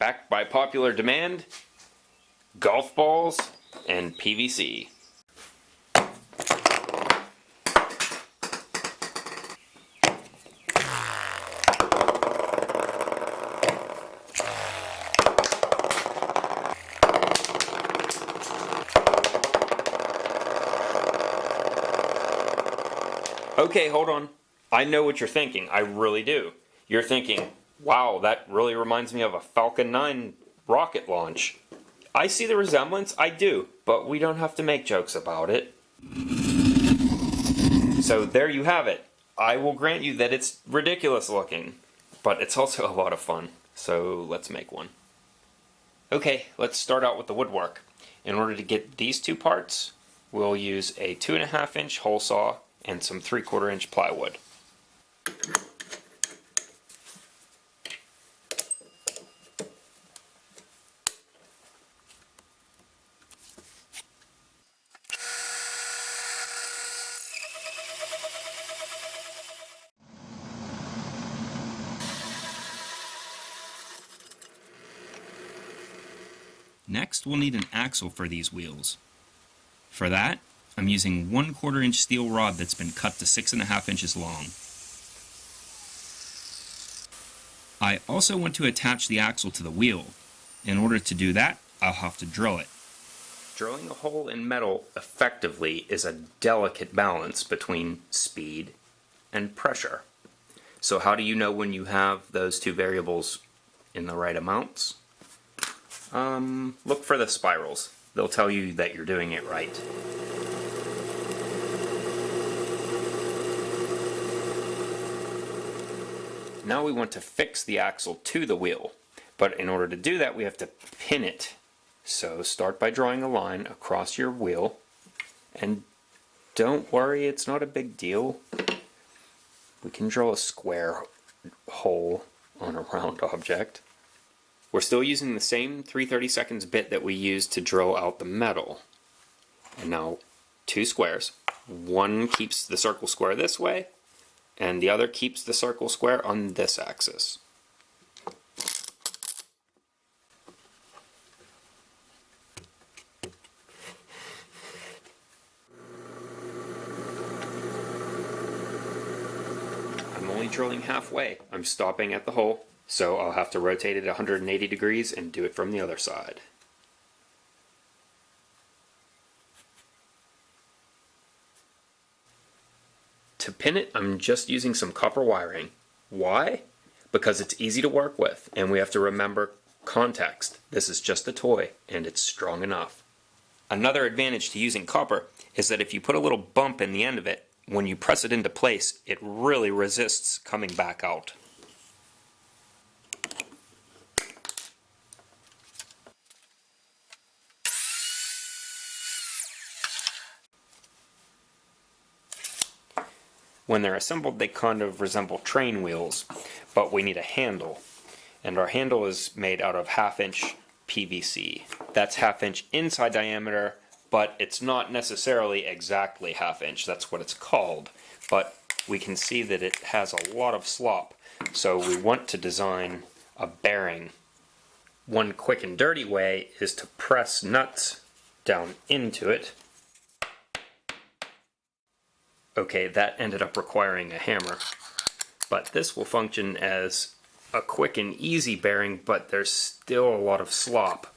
backed by popular demand, golf balls and PVC. Okay, hold on. I know what you're thinking. I really do. You're thinking, wow, that really reminds me of a Falcon 9 rocket launch. I see the resemblance, I do, but we don't have to make jokes about it. So there you have it. I will grant you that it's ridiculous looking, but it's also a lot of fun. So let's make one. Okay, let's start out with the woodwork. In order to get these two parts, we'll use a 2.5 inch hole saw and some 3/4 inch plywood. Next, we'll need an axle for these wheels. For that, I'm using 1/4 inch steel rod that's been cut to 6.5 inches long. I also want to attach the axle to the wheel. In order to do that, I'll have to drill it. Drilling a hole in metal effectively is a delicate balance between speed and pressure. So how do you know when you have those two variables in the right amounts? Look for the spirals. They'll tell you that you're doing it right. Now we want to fix the axle to the wheel, but in order to do that we have to pin it. So start by drawing a line across your wheel, and don't worry, it's not a big deal. We can draw a square hole on a round object. We're still using the same 3/32 bit that we used to drill out the metal. And now 2 squares. One keeps the circle square this way, and the other keeps the circle square on this axis. I'm only drilling halfway. I'm stopping at the hole, so I'll have to rotate it 180 degrees and do it from the other side. To pin it, I'm just using some copper wiring. Why? Because it's easy to work with, and we have to remember context. This is just a toy, and it's strong enough. Another advantage to using copper is that if you put a little bump in the end of it, when you press it into place, it really resists coming back out. When they're assembled, they kind of resemble train wheels, but we need a handle. And our handle is made out of 1/2 inch PVC. That's 1/2 inch inside diameter, but it's not necessarily exactly 1/2 inch. That's what it's called. But we can see that it has a lot of slop, so we want to design a bearing. One quick and dirty way is to press nuts down into it. Okay, that ended up requiring a hammer, but this will function as a quick and easy bearing, but there's still a lot of slop.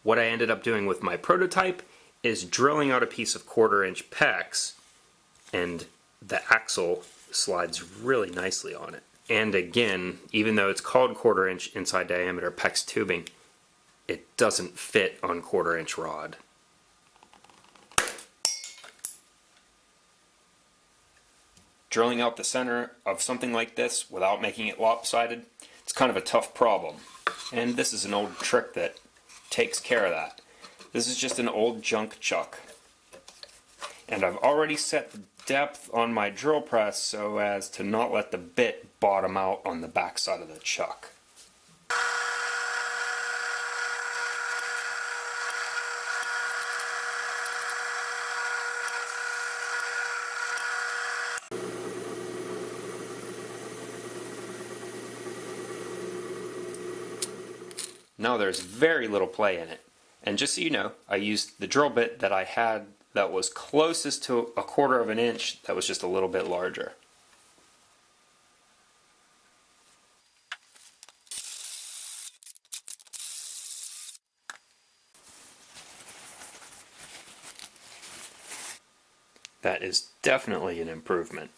What I ended up doing with my prototype is drilling out a piece of 1/4 inch PEX, and the axle slides really nicely on it. And again, even though it's called 1/4 inch inside diameter PEX tubing, it doesn't fit on 1/4 inch rod. Drilling out the center of something like this without making it lopsided, it's kind of a tough problem. And this is an old trick that takes care of that. This is just an old junk chuck. And I've already set the depth on my drill press so as to not let the bit bottom out on the back side of the chuck. Now there's very little play in it. And just so you know, I used the drill bit that I had that was closest to 1/4 of an inch, that was just a little bit larger. That is definitely an improvement.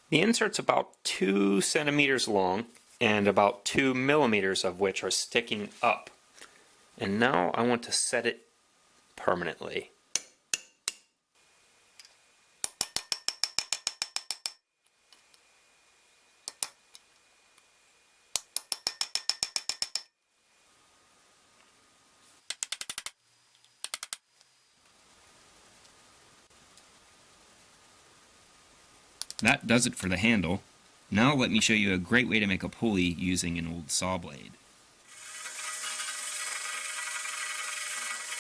The insert's about 2 centimeters long and about 2 millimeters of which are sticking up. And now I want to set it permanently. That does it for the handle. Now let me show you a great way to make a pulley using an old saw blade.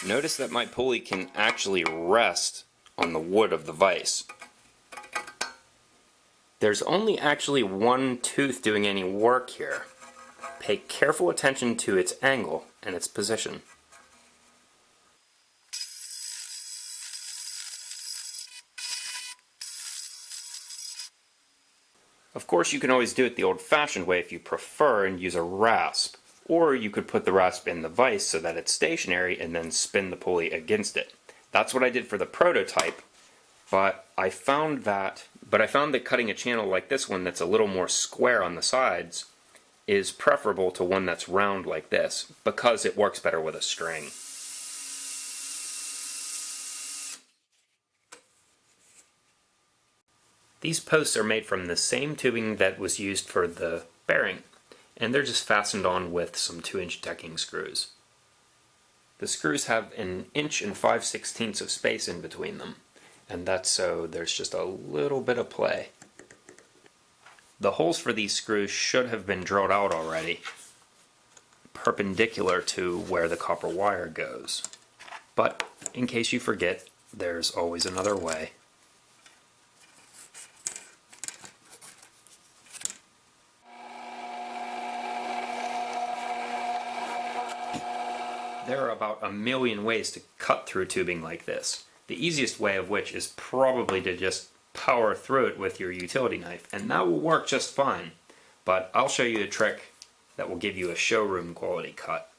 Notice that my pulley can actually rest on the wood of the vise. There's only actually one tooth doing any work here. Pay careful attention to its angle and its position. Of course, you can always do it the old-fashioned way if you prefer and use a rasp, or you could put the rasp in the vise so that it's stationary and then spin the pulley against it. That's what I did for the prototype, but I found that cutting a channel like this one that's a little more square on the sides is preferable to one that's round like this because it works better with a string. These posts are made from the same tubing that was used for the bearing, and they're just fastened on with some 2-inch decking screws. The screws have 1 inch and 5/16 of space in between them, and that's so there's just a little bit of play. The holes for these screws should have been drilled out already, perpendicular to where the copper wire goes. But in case you forget, there's always another way. There are about 1,000,000 ways to cut through tubing like this. The easiest way of which is probably to just power through it with your utility knife, and that will work just fine. But I'll show you a trick that will give you a showroom quality cut.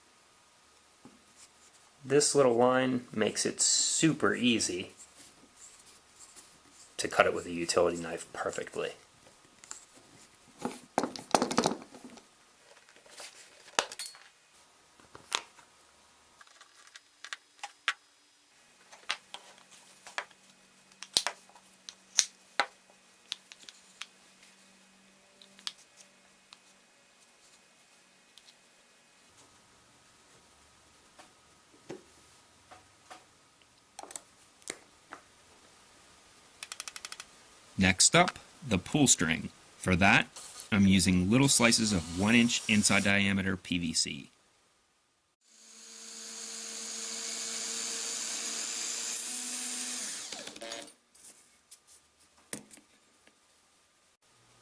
This little line makes it super easy to cut it with a utility knife perfectly. Next up, the pull string. For that, I'm using little slices of 1-inch inside diameter PVC.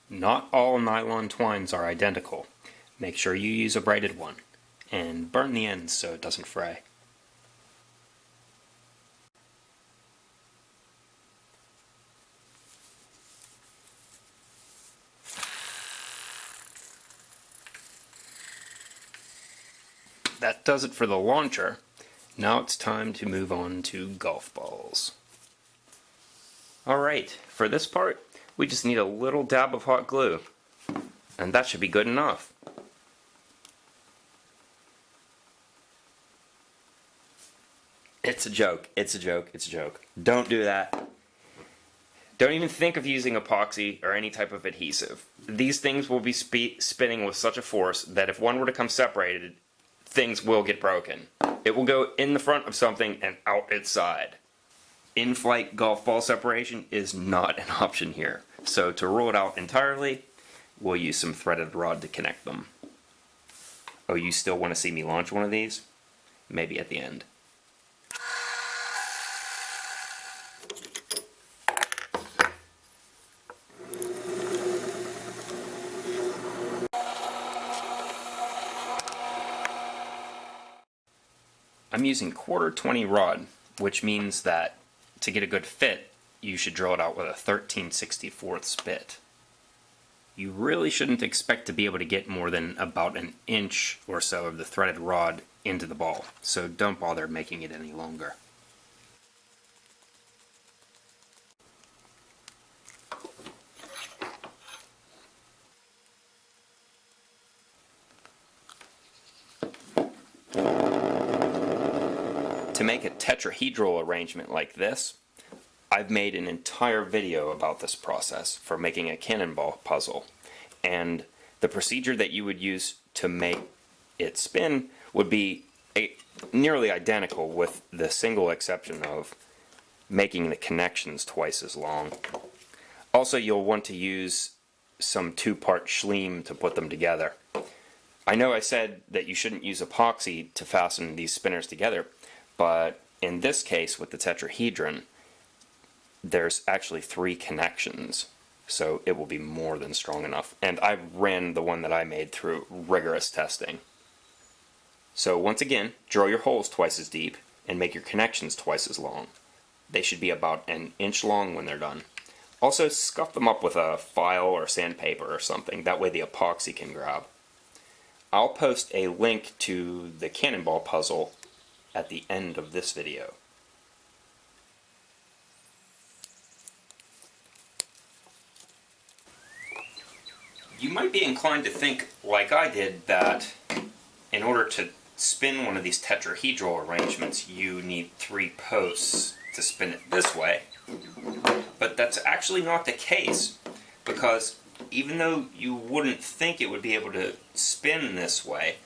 Not all nylon twines are identical. Make sure you use a braided one, and burn the ends so it doesn't fray. That does it for the launcher. Now it's time to move on to golf balls. Alright, for this part, we just need a little dab of hot glue, and that should be good enough. It's a joke, it's a joke, it's a joke. Don't do that. Don't even think of using epoxy or any type of adhesive. These things will be spinning with such a force that if one were to come separated, things will get broken. It will go in the front of something and out its side. In-flight golf ball separation is not an option here. So to rule it out entirely, we'll use some threaded rod to connect them. Oh, you still want to see me launch one of these? Maybe at the end. I'm using 1/4 20 rod, which means that to get a good fit, you should drill it out with a 13/64 bit. You really shouldn't expect to be able to get more than about an inch or so of the threaded rod into the ball, so don't bother making it any longer. To make a tetrahedral arrangement like this, I've made an entire video about this process for making a cannonball puzzle, and the procedure that you would use to make it spin would be nearly identical, with the single exception of making the connections twice as long. Also, you'll want to use some 2-part schleem to put them together. I know I said that you shouldn't use epoxy to fasten these spinners together, but in this case with the tetrahedron, there's actually 3 connections, so it will be more than strong enough. And I ran the one that I made through rigorous testing. So once again, drill your holes twice as deep and make your connections twice as long. They should be about an inch long when they're done. Also, scuff them up with a file or sandpaper or something, that way the epoxy can grab. I'll post a link to the cannonball puzzle at the end of this video. You might be inclined to think, like I did, that in order to spin one of these tetrahedral arrangements, you need 3 posts to spin it this way. But that's actually not the case, because even though you wouldn't think it would be able to spin this way,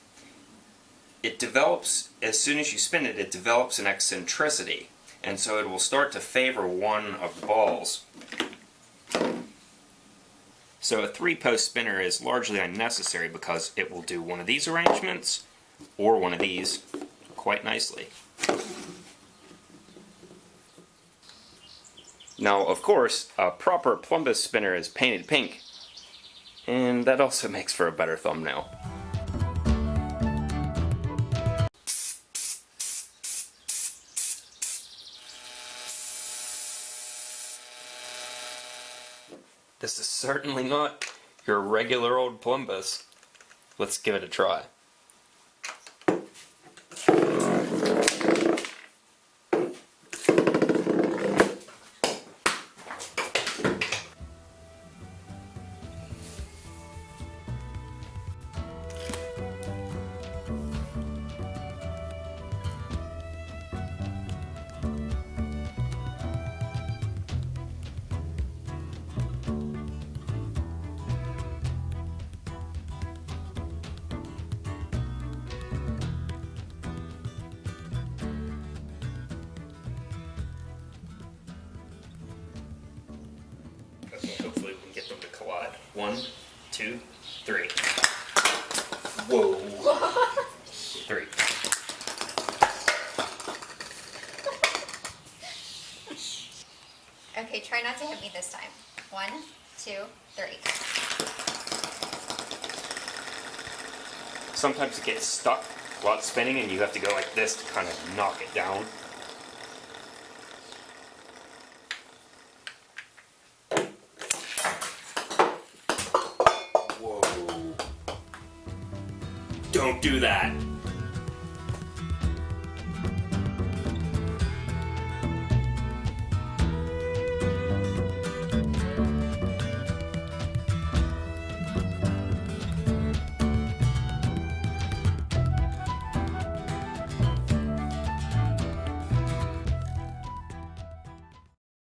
it develops, as soon as you spin it, it develops an eccentricity, and so it will start to favor one of the balls. So a 3-post spinner is largely unnecessary because it will do one of these arrangements or one of these quite nicely. Now, of course, a proper plumbus spinner is painted pink, and that also makes for a better thumbnail. This is certainly not your regular old plumbus. Let's give it a try. Hopefully we can get them to collide. 1, 2, 3. Whoa. 3. Okay, try not to hit me this time. 1, 2, 3. Sometimes it gets stuck while it's spinning and you have to go like this to kind of knock it down. Whoa. Don't do that.